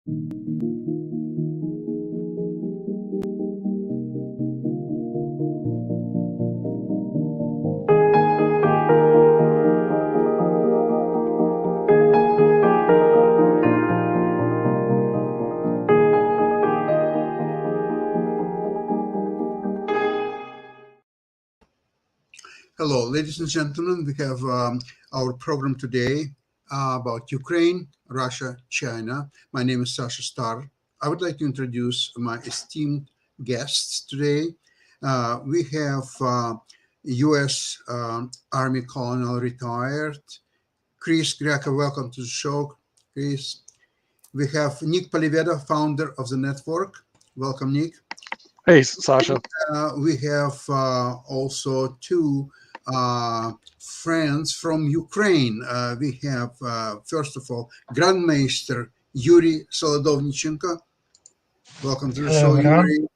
Hello, ladies and gentlemen. We have our program today about Ukraine, Russia, China. My name is Sasha Star. I would like to introduce my esteemed guests today. We have U.S. Army Colonel retired, Chris Greco. Welcome to the show, Chris. We have Nick Poliveda, founder of the network. Welcome, Nick. Hey, Sasha. We have also two friends from Ukraine. We have, first of all, Grandmaster Yuri Solodovnichenko. Welcome to the show, Yuri.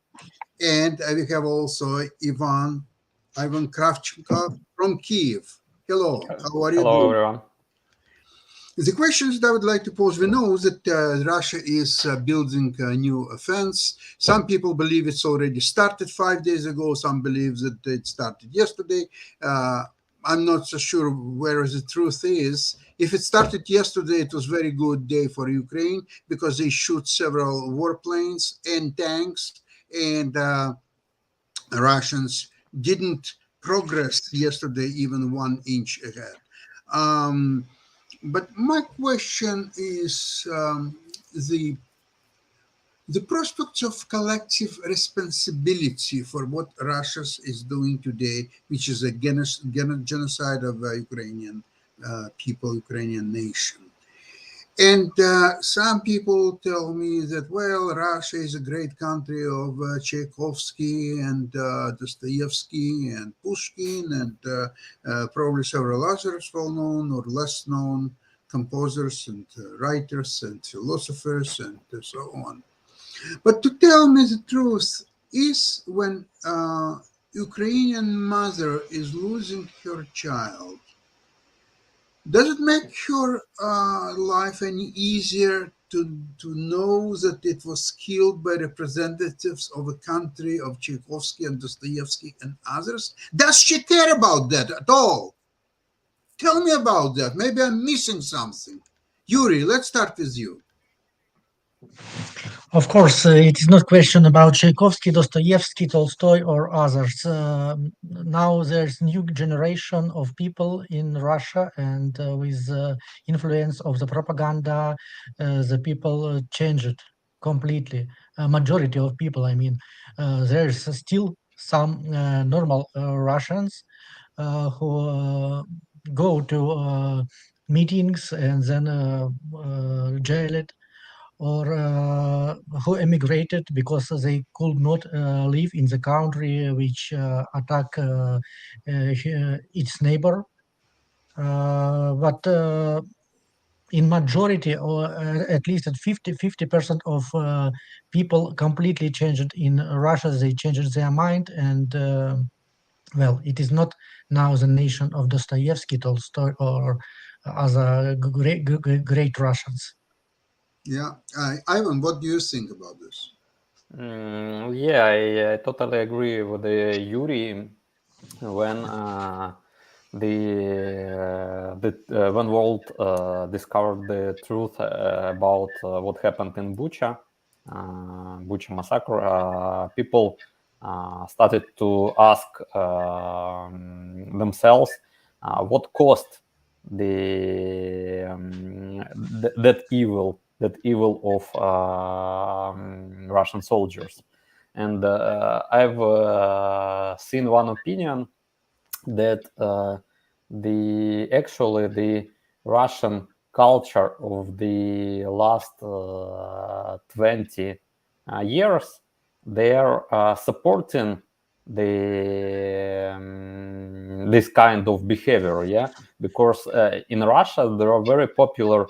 And we have also Ivan Kravchenko from Kiev. Hello, how are you Hello, doing? everyone. The questions that I would like to pose, we know that Russia is building a new offense. Some people believe it's already started 5 days ago. Some believe that it started yesterday. I'm not so sure where the truth is. If it started yesterday, it was a very good day for Ukraine because they shoot several warplanes and tanks, and Russians didn't progress yesterday even 1 inch ahead. But my question is the prospects of collective responsibility for what Russia is doing today, which is a genocide of Ukrainian people, Ukrainian nation. And some people tell me that, well, Russia is a great country of Tchaikovsky and Dostoevsky and Pushkin and probably several others well-known or less known composers and writers and philosophers and so on. But to tell me the truth is when Ukrainian mother is losing her child, does it make your life any easier to know that it was killed by representatives of a country of Tchaikovsky and Dostoevsky and others? Does she care about that at all? Tell me about that. Maybe I'm missing something. Yuri, let's start with you. Of course, it is not question about Tchaikovsky, Dostoevsky, Tolstoy, or others. Now there's new generation of people in Russia, and with influence of the propaganda, the people changed completely. A majority of people, I mean, there's still some normal Russians who go to meetings and then jailed, or who emigrated because they could not live in the country which attack its neighbor. But in majority, or at least at 50% of people completely changed in Russia. They changed their mind, and well, it is not now the nation of Dostoevsky, Tolstoy, or other great Russians. Yeah. Ivan, what do you think about this? Yeah, I totally agree with Yuri. When when world discovered the truth about what happened in Bucha, Bucha massacre, people started to ask themselves what caused that evil of Russian soldiers. And I've seen one opinion that the Russian culture of the last 20 years, they are supporting this kind of behavior, yeah, because in Russia there are very popular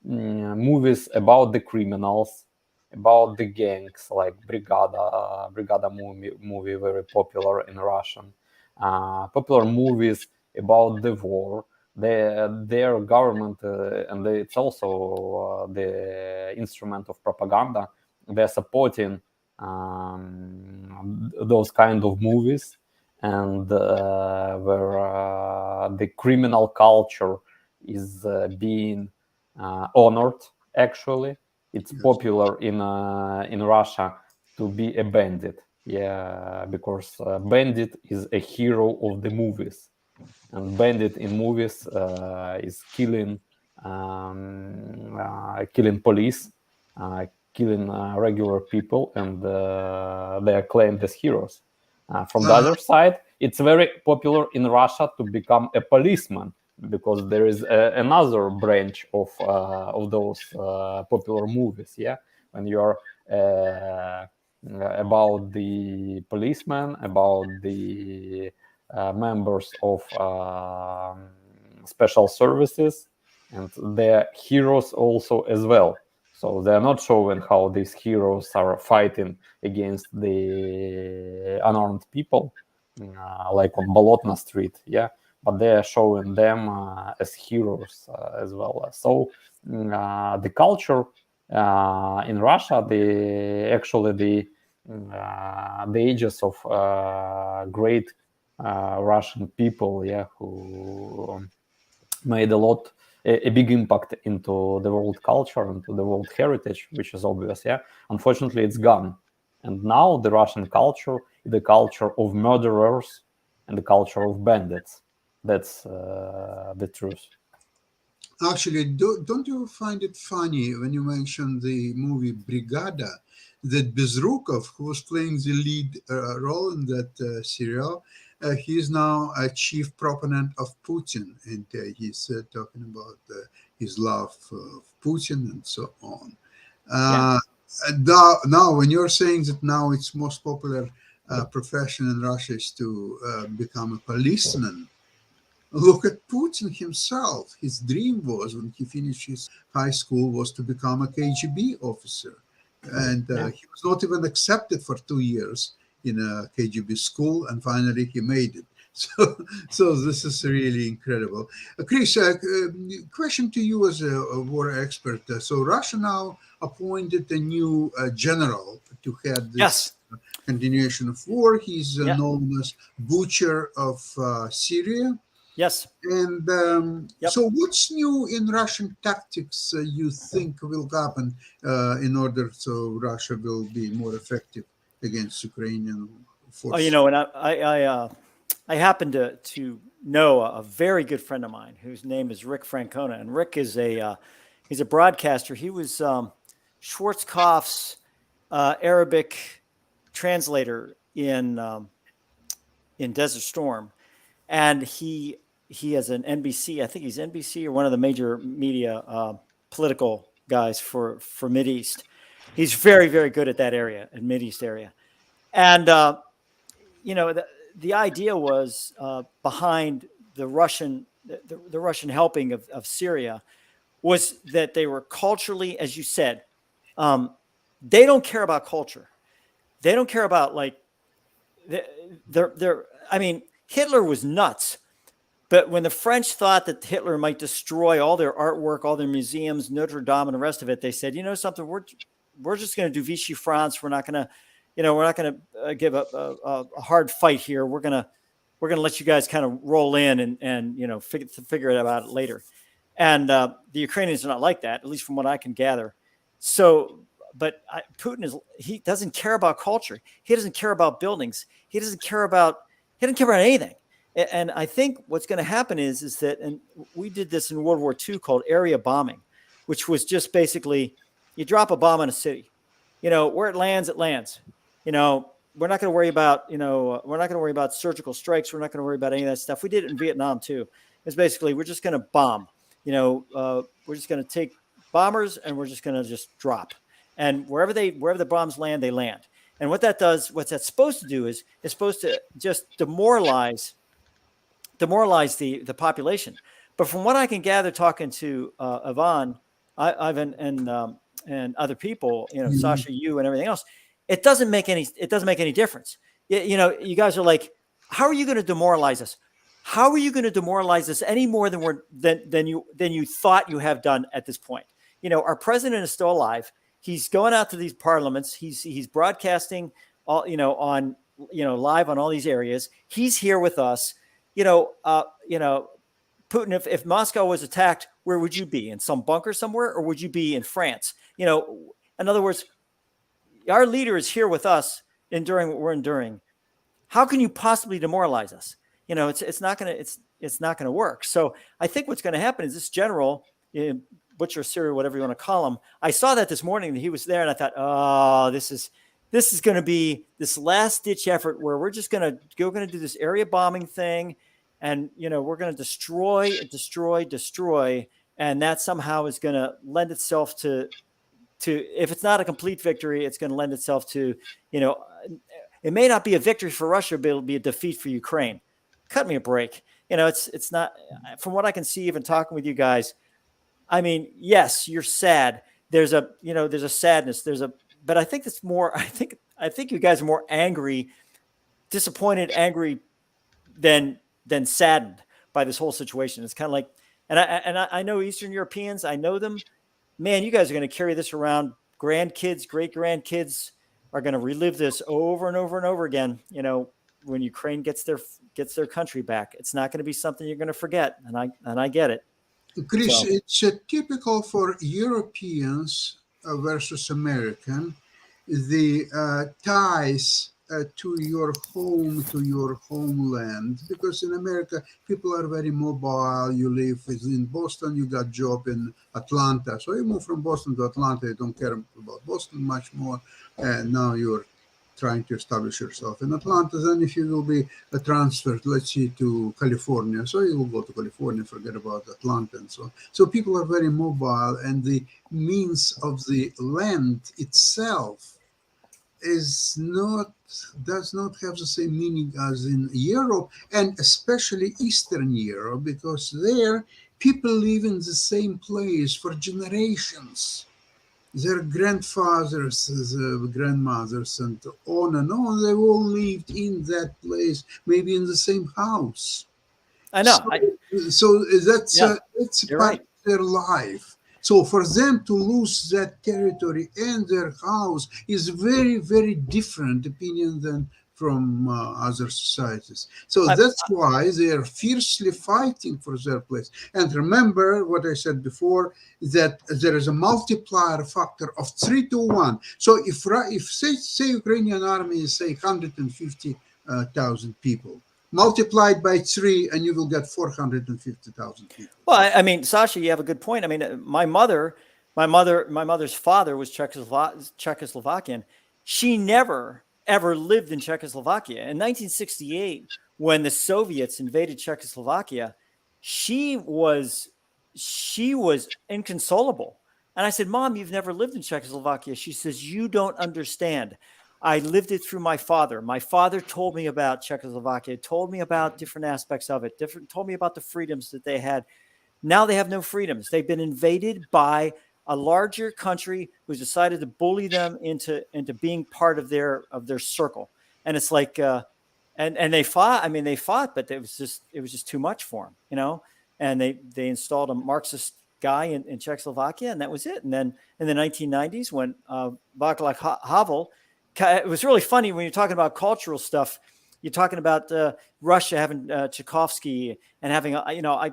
movies about the criminals, about the gangs, like Brigada movie, very popular in Russian. Popular movies about the war, their government, and it's also the instrument of propaganda. They're supporting those kind of movies, and where the criminal culture is being honored. Actually, it's Yes. popular in Russia to be a bandit. Yeah, because bandit is a hero of the movies, and bandit in movies is killing killing police, killing regular people, and they are claimed as heroes. From the other side, it's very popular in Russia to become a policeman, because there is another branch of those popular movies. Yeah, when you are about the policeman, about the members of special services, and they're heroes also as well. So they're not showing how these heroes are fighting against the unarmed people, like on Bolotna Street, yeah. But they are showing them as heroes as well. So the culture in Russia, the ages of great Russian people, yeah, who made a big impact into the world culture, into the world heritage, which is obvious. Yeah, unfortunately, it's gone, and now the Russian culture is the culture of murderers and the culture of bandits. That's the truth. Actually, don't you find it funny when you mention the movie Brigada, that Bezrukov, who was playing the lead role in that serial, he is now a chief proponent of Putin, and he's talking about his love of Putin and so on. And now, when you're saying that now it's most popular profession in Russia is to become a policeman, look at Putin himself. His dream was, when he finished his high school, was to become a KGB officer. And he was not even accepted for 2 years in a KGB school, and finally he made it. So this is really incredible. Chris, question to you as a war expert. So Russia now appointed a new general to head this continuation of war. He's known as Butcher of Syria. Yes. And so what's new in Russian tactics you think will happen in order so Russia will be more effective against Ukrainian forces? Oh, you know, and I happen to know a very good friend of mine whose name is Rick Francona, and Rick is he's a broadcaster. He was Schwarzkopf's Arabic translator in Desert Storm, and he has an NBC. I think he's NBC or one of the major media political guys for Mideast. He's very, very good at that area, in Mideast area. And, you know, the idea was behind the Russian helping of Syria was that they were culturally, as you said, they don't care about culture. They don't care about, like, I mean, Hitler was nuts. But when the French thought that Hitler might destroy all their artwork, all their museums, Notre Dame, and the rest of it, they said, you know something, we're just going to do Vichy France. We're not going to, you know, we're not going to give a hard fight here. We're going to let you guys kind of roll in and you know, figure it out later. And the Ukrainians are not like that, at least from what I can gather. So, but Putin he doesn't care about culture. He doesn't care about buildings. He doesn't care about anything. And I think what's going to happen is that, and we did this in World War II called area bombing, which was just basically you drop a bomb on a city, you know, where it lands, it lands. You know, we're not going to worry about, you know, we're not going to worry about surgical strikes. We're not going to worry about any of that stuff. We did it in Vietnam too. It's basically, we're just going to bomb, you know, we're just going to take bombers and we're just going to just drop. And wherever the bombs land, they land. And what that does, what's that supposed to do is it's supposed to just demoralize the population. But from what I can gather, talking to Ivan and other people, you know, Sasha, you and everything else, it doesn't make any difference. You know, you guys are like, how are you going to demoralize us? How are you going to demoralize us any more than you thought you have done at this point? Our president is still alive. He's going out to these parliaments. He's broadcasting all, on, live on all these areas. He's here with us. Putin, if Moscow was attacked, where would you be? In some bunker somewhere, or would you be in France? In other words, our leader is here with us, enduring what we're enduring. How can you possibly demoralize us? It's not going to work. So I think what's going to happen is this general, Butcher, Syria, whatever you want to call him. I saw that this morning that he was there, and I thought, oh, this is going to be this last ditch effort where we're just going to do this area bombing thing. And, we're going to destroy, and that somehow is going to lend itself to, if it's not a complete victory, it's going to lend itself to, it may not be a victory for Russia, but it'll be a defeat for Ukraine. Cut me a break. It's not, from what I can see, even talking with you guys. I mean, yes, you're sad. There's a sadness. But I think it's more. I think you guys are more disappointed, angry than saddened by this whole situation. It's kind of like, and I know Eastern Europeans. I know them. Man, you guys are going to carry this around. Grandkids, great grandkids are going to relive this over and over and over again. When Ukraine gets their country back, it's not going to be something you're going to forget. And I get it. Chris, So, it's typical for Europeans versus American. The ties to your home, to your homeland, because in America people are very mobile. You live in Boston, you got job in Atlanta, so you move from Boston to Atlanta. You don't care about Boston much more, and now you're trying to establish yourself in Atlanta. Then if you will be transferred, let's say, to California, so you will go to California, forget about Atlanta and so on. So people are very mobile, and the means of the land itself does not have the same meaning as in Europe, and especially Eastern Europe, because there people live in the same place for generations. Their grandfathers, grandmothers, and on, they all lived in that place, maybe in the same house. I know. So that's you're part right. of their life. So for them to lose that territory and their house is very, very different opinion than from other societies. So that's why they are fiercely fighting for their place. And remember what I said before, that there is a multiplier factor of 3 to 1. So if say Ukrainian army is, say, 150,000 people, multiplied by 3, and you will get 450,000 people. Well, I mean, Sasha, you have a good point. I mean, my mother's father was Czechoslovakian. She never ever lived in Czechoslovakia. In 1968, when the Soviets invaded Czechoslovakia, she was inconsolable. And I said, Mom, you've never lived in Czechoslovakia. She says, you don't understand. I lived it through my father. My father told me about Czechoslovakia, told me about different aspects of it, told me about the freedoms that they had. Now they have no freedoms. They've been invaded by a larger country who's decided to bully them into being part of their circle. And it's like, and they fought. I mean, they fought, but it was just too much for them, And they installed a Marxist guy in Czechoslovakia, and that was it. And then in the 1990s, when Václav Havel, it was really funny when you're talking about cultural stuff. You're talking about Russia having Tchaikovsky and having, I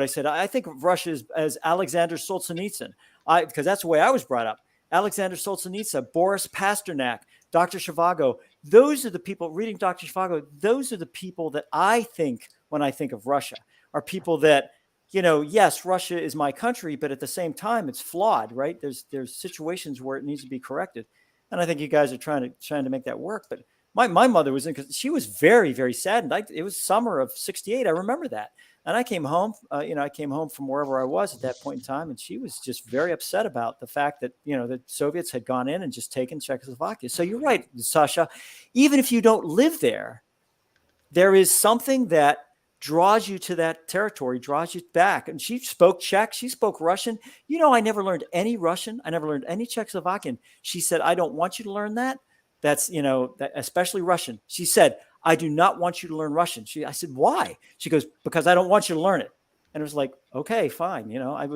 said, I think of Russia as Alexander Solzhenitsyn, because that's the way I was brought up. Alexander Solzhenitsyn, Boris Pasternak, Dr. Zhivago. Those are the people, reading Dr. Zhivago, those are the people that I think when I think of Russia, are people that, yes, Russia is my country, but at the same time, it's flawed, right? There's situations where it needs to be corrected. And I think you guys are trying to make that work. But my mother was because she was very, very saddened. It was summer of '68. I remember that. And I came home, I came home from wherever I was at that point in time. And she was just very upset about the fact that, the Soviets had gone in and just taken Czechoslovakia. So you're right, Sasha. Even if you don't live there, there is something that draws you to that territory, draws you back. And she spoke Czech. She spoke Russian. I never learned any Russian. I never learned any Czechoslovakian. She said, I don't want you to learn that. That's, especially Russian. She said, I do not want you to learn Russian. I said, why? She goes, because I don't want you to learn it. And it was like, okay, fine.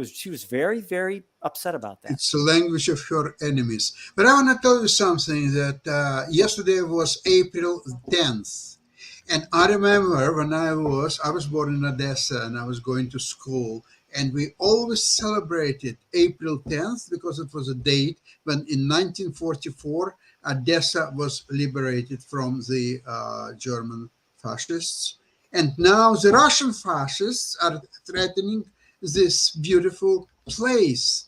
She was very, very upset about that. It's the language of her enemies. But I want to tell you something that yesterday was April 10th. And I remember when I was born in Odessa and I was going to school, and we always celebrated April 10th because it was a date when in 1944, Odessa was liberated from the German fascists. And now the Russian fascists are threatening this beautiful place.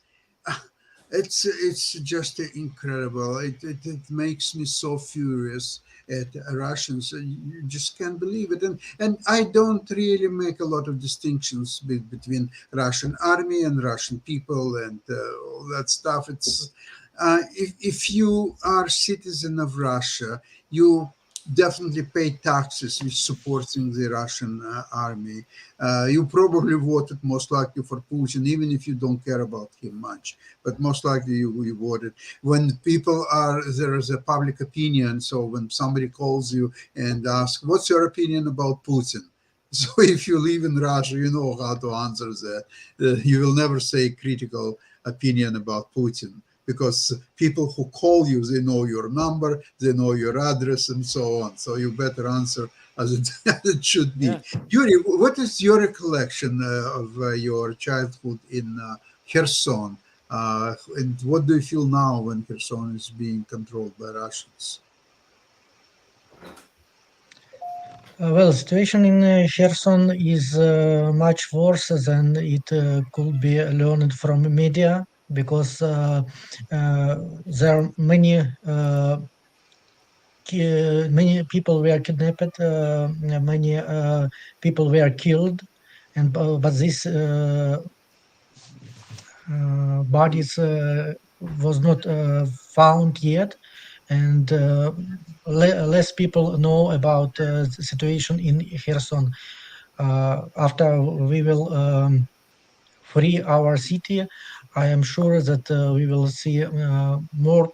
It's just incredible. It makes me so furious at Russians. You just can't believe it. And I don't really make a lot of distinctions between Russian army and Russian people and all that stuff. It's if you are citizen of Russia, you definitely pay taxes which supporting the Russian army. You probably voted most likely for Putin, even if you don't care about him much. But most likely you voted. When there is a public opinion. So when somebody calls you and asks, "What's your opinion about Putin?" So if you live in Russia, you know how to answer that. You will never say critical opinion about Putin, because people who call you, they know your number, they know your address, and so on. So you better answer as it should be. Yeah. Yuri, what is your recollection of your childhood in Kherson? And what do you feel now when Kherson is being controlled by Russians? Well, situation in Kherson is much worse than it could be learned from media, because there are many people were kidnapped, many people were killed, and but these bodies was not found yet, and less people know about the situation in Kherson. After we will free our city, I am sure that we will see more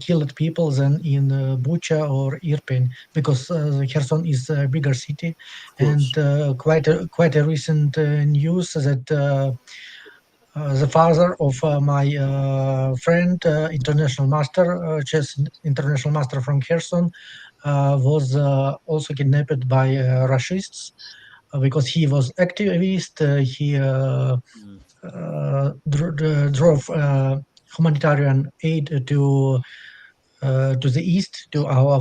killed people than in Bucha or Irpin, because Kherson is a bigger city, and quite a recent news that the father of my friend, international master, chess international master from Kherson, was also kidnapped by Russians, because he was activist. He drove humanitarian aid to the east, to our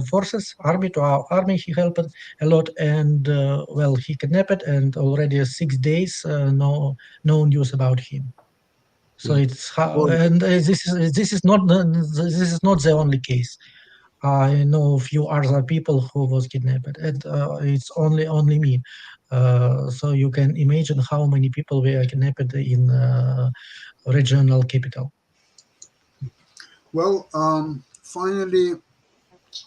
forces, to our army. He helped a lot, and well, he kidnapped, and already 6 days, no news about him. So it's and this is not the only case. I know a few other people who was kidnapped, and it's only me. So you can imagine how many people were kidnapped in regional capital. Well, finally,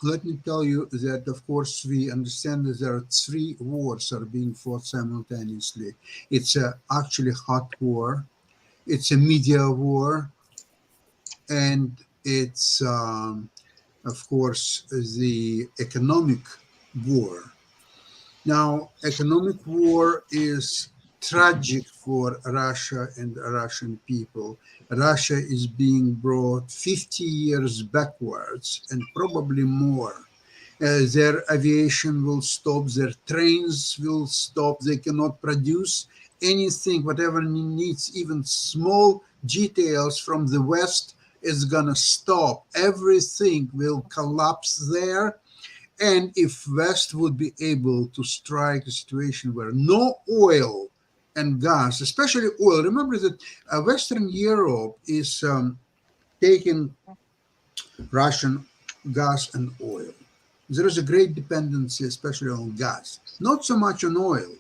let me tell you that, of course, we understand that there are 3 wars are being fought simultaneously. It's actually hot war, it's a media war, and it's, of course, the economic war. Now, economic war is tragic for Russia and Russian people. Russia is being brought 50 years backwards and probably more. Their aviation will stop, their trains will stop, they cannot produce anything, whatever needs, even small details from the West is gonna stop. Everything will collapse there. And if West would be able to strike a situation where no oil and gas, especially oil, remember that Western Europe is taking Russian gas and oil. There is a great dependency, especially on gas, not so much on oil.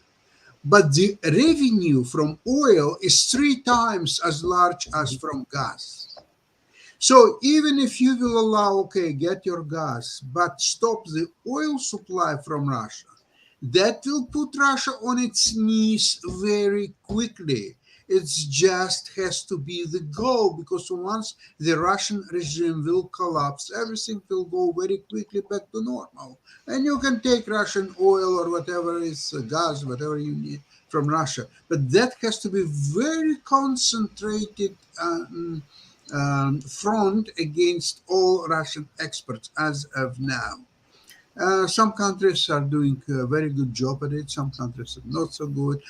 But the revenue from oil is 3 times as large as from gas. So even if you will allow, okay, get your gas, but stop the oil supply from Russia, that will put Russia on its knees very quickly. It just has to be the goal, because once the Russian regime will collapse, everything will go very quickly back to normal. And you can take Russian oil or whatever is gas, whatever you need from Russia. But that has to be very concentrated front against all Russian exports as of now. Some countries are doing a very good job at it. Some countries are not so good.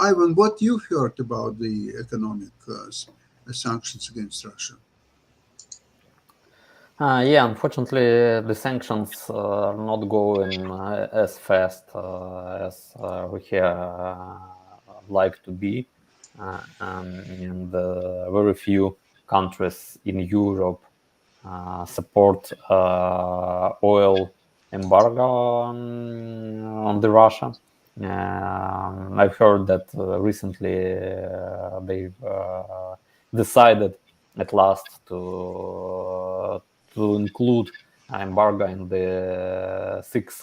Ivan, what you heard about the economic sanctions against Russia? Yeah, unfortunately, the sanctions are not going as fast as we like to be, and very few countries in Europe support oil embargo on the Russia. I've heard that recently they've decided at last to include embargo in the 6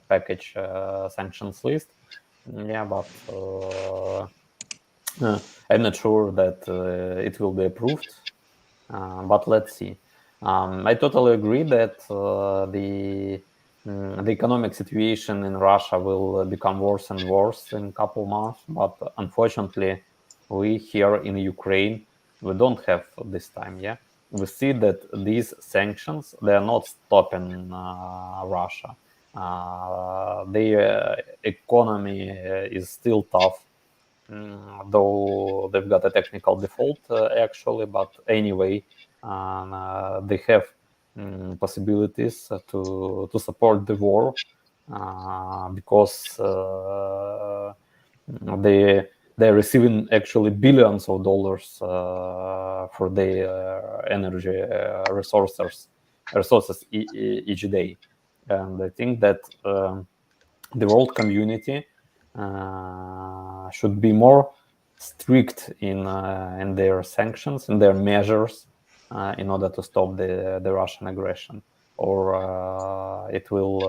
package sanctions list. Yeah, but I'm not sure that it will be approved. But let's see. I totally agree that the economic situation in Russia will become worse and worse in a couple months. But unfortunately, we here in Ukraine, we don't have this time. Yeah, we see that these sanctions, they are not stopping Russia. The economy is still tough, though they've got a technical default actually. But anyway, they have possibilities to support the war because they're receiving actually billions of dollars for their energy resources each day. And I think that the world community should be more strict in their sanctions, in their measures, in order to stop the Russian aggression, or it will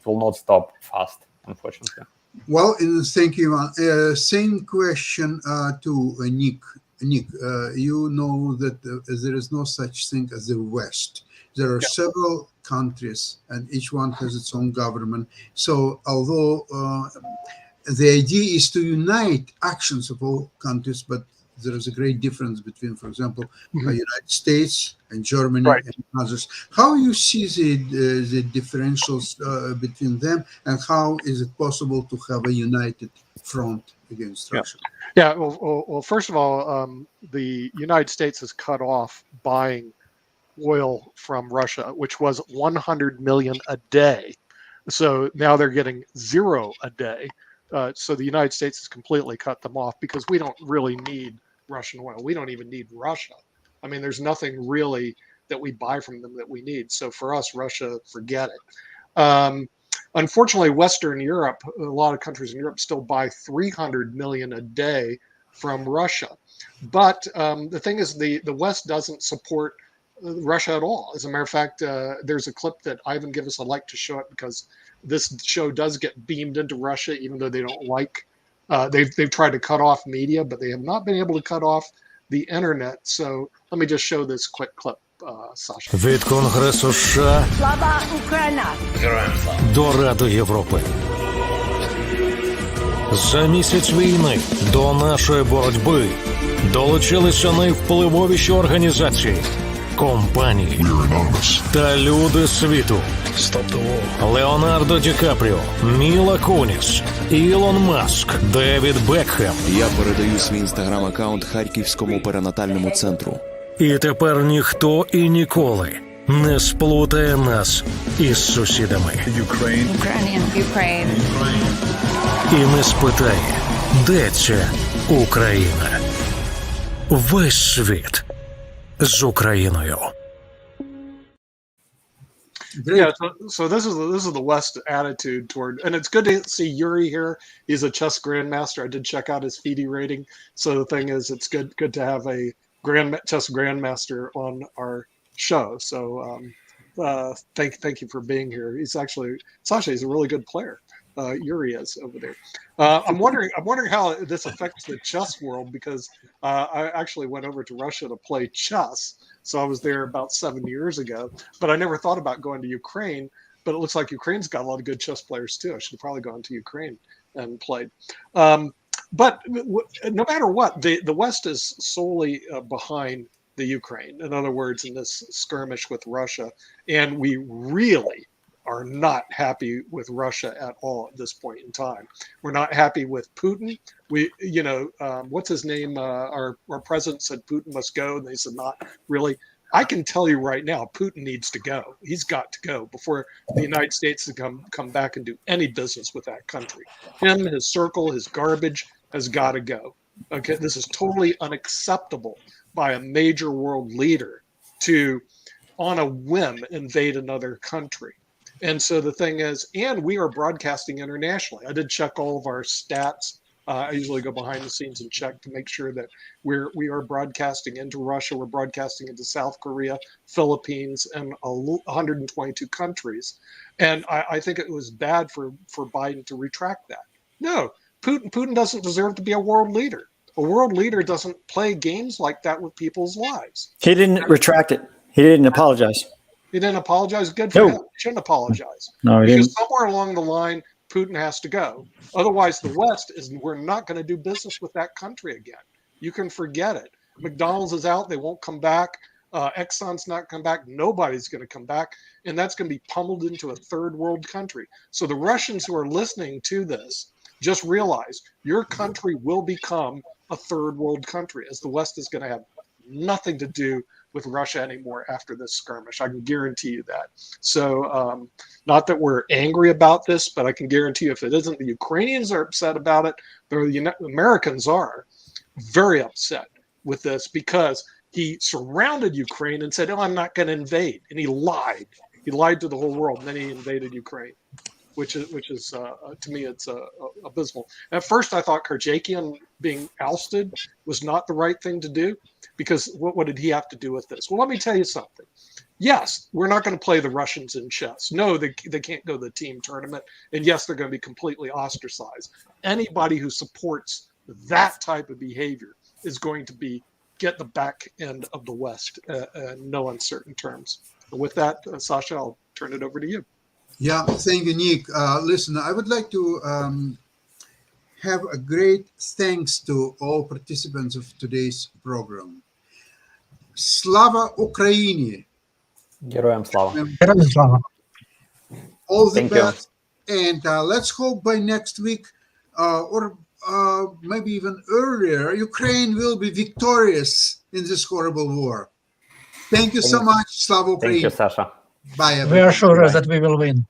not stop fast, unfortunately. Well, thank you, Ivan. Same question to Nick. Nick, you know that there is no such thing as the West. There are several countries, and each one has its own government. So, although the idea is to unite actions of all countries, but there is a great difference between, for example, the United States and Germany and others. How you see the differentials between them, and how is it possible to have a united front against Russia? Yeah. Well, first of all, the United States has cut off buying oil from Russia, which was 100 million a day. So now they're getting 0 a day. So the United States has completely cut them off because we don't really need Russian oil. We don't even need Russia. I mean, there's nothing really that we buy from them that we need. So for us, Russia, forget it. Unfortunately, Western Europe, a lot of countries in Europe still buy 300 million a day from Russia. But the thing is, the West doesn't support Russia at all. As a matter of fact, there's a clip that Ivan gave us. I'd like to show it because this show does get beamed into Russia, even though they don't like. They've tried to cut off media, but they have not been able to cut off the internet. So let me just show this quick clip, Sasha. Від Конгресу США Слава Україна! Героям слава! До Ради Європи. За місяць війни до нашої боротьби долучилися найвпливовіші організації, компанії та люди світу. Леонардо Ді Капріо, Міла Куніс, Ілон Маск, Девід Бекхем. Я передаю свій інстаграм-аккаунт Харківському перинатальному центру. І тепер ніхто і ніколи не сплутає нас із сусідами. Ukraine. І не спитає, де ця Україна. Весь світ з Україною. Yeah, so this is the West attitude toward, and it's good to see Yuri here. He's a chess grandmaster. I did check out his FIDE rating. So the thing is, it's good to have a chess grandmaster on our show. So thank you for being here. He's actually, Sasha, he's a really good player. Yuri is over there. I'm wondering how this affects the chess world, because I actually went over to Russia to play chess. So I was there about 7 years ago, but I never thought about going to Ukraine. But it looks like Ukraine's got a lot of good chess players too. I should have probably gone to Ukraine and played. But no matter what, the West is solely behind the Ukraine. In other words, in this skirmish with Russia, and we really are not happy with Russia at all at this point in time. We're not happy with Putin. What's his name? Our president said Putin must go, and they said not really. I can tell you right now, Putin needs to go. He's got to go before the United States come back and do any business with that country. Him, his circle, his garbage has got to go. Okay, this is totally unacceptable by a major world leader to, on a whim, invade another country. And so the thing is, and we are broadcasting internationally. I did check all of our stats. I usually go behind the scenes and check to make sure that we are broadcasting into Russia. We're broadcasting into South Korea, Philippines, and 122 countries. And I think it was bad for Biden to retract that. No, Putin doesn't deserve to be a world leader. A world leader doesn't play games like that with people's lives. He didn't retract it. He didn't apologize. He didn't apologize. Good for him. He shouldn't apologize. No, he because didn't. somewhere along the line, Putin has to go. Otherwise, the West we're not going to do business with that country again. You can forget it. McDonald's is out. They won't come back. Exxon's not come back. Nobody's going to come back. And that's going to be pummeled into a third world country. So the Russians who are listening to this, just realize your country will become a third world country, as the West is going to have nothing to do with Russia anymore after this skirmish. I can guarantee you that. So not that we're angry about this, but I can guarantee you if it isn't the Ukrainians are upset about it, the Americans are very upset with this, because he surrounded Ukraine and said, "Oh, I'm not going to invade." And he lied. He lied to the whole world, and then he invaded Ukraine, which is to me, it's abysmal. At first, I thought Karjakian being ousted was not the right thing to do, because what did he have to do with this? Well, let me tell you something. Yes, we're not going to play the Russians in chess. No, they can't go to the team tournament. And yes, they're going to be completely ostracized. Anybody who supports that type of behavior is going to get the back end of the West in no uncertain terms. And with that, Sasha, I'll turn it over to you. Yeah, thank you, Nick. Listen, I would like to have a great thanks to all participants of today's program. Slava Ukraini. Героям слава. Героям слава. All the Thank you. best. And let's hope by next week, or maybe even earlier, Ukraine will be victorious in this horrible war. Thank you so much, Slava Thank you, Ukraini. Sasha. Bye, We everyone. are sure Bye. that we will win.